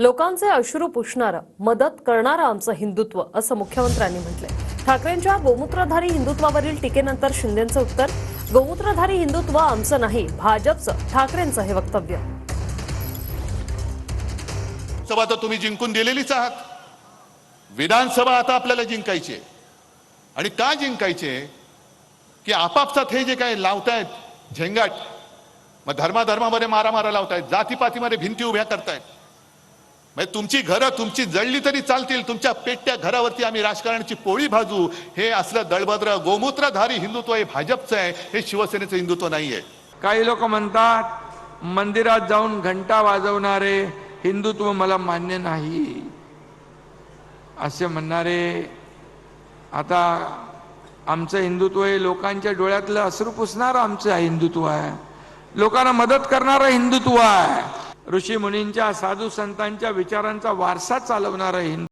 लोकांचे अश्रू पुसणारं, मदत करणारं आमचं हिंदुत्व, असं मुख्यमंत्र्यांनी म्हटलंय। ठाकरेंच्या गोमूत्रधारी हिंदुत्वावरील टीकेनंतर शिंदेंचं उत्तर, गोमूत्रधारी हिंदुत्व आमचं नाही, भाजपचं, ठाकरेंचं हे वक्तव्य। सभा तर तुम्ही जिंकून दिलेलीच आहात। विधानसभा आता आपल्याला जिंकायची आहे। आणि का जिंकायचे की आपापसात हे जे काय लावतायत झेंगाट, मग धर्माधर्मामध्ये मारामारा लावतायत, जातीपातीमध्ये भिंती उभ्या करतायत। म्हणजे तुमची घरं तुमची जळली तरी चालतील, तुमच्या पेटत्या घरावरती आम्ही राजकारणाची पोळी भाजू, हे असलं दळभद्र गोमूत्रधारी हिंदुत्व हे भाजपचं आहे, हे शिवसेनेचं हिंदुत्व नाहीये। काही लोक म्हणतात मंदिरात जाऊन घंटा वाजवणारे हिंदुत्व मला मान्य नाही असे म्हणणारे, आता आमचं हिंदुत्व हे लोकांच्या डोळ्यातलं अश्रू पुसणारं आमचं हिंदुत्व आहे, लोकांना मदत करणारं हिंदुत्व आहे, ऋषी मुनींच्या साधू संतांच्या विचारांचा वारसा चालवणारं हिंदू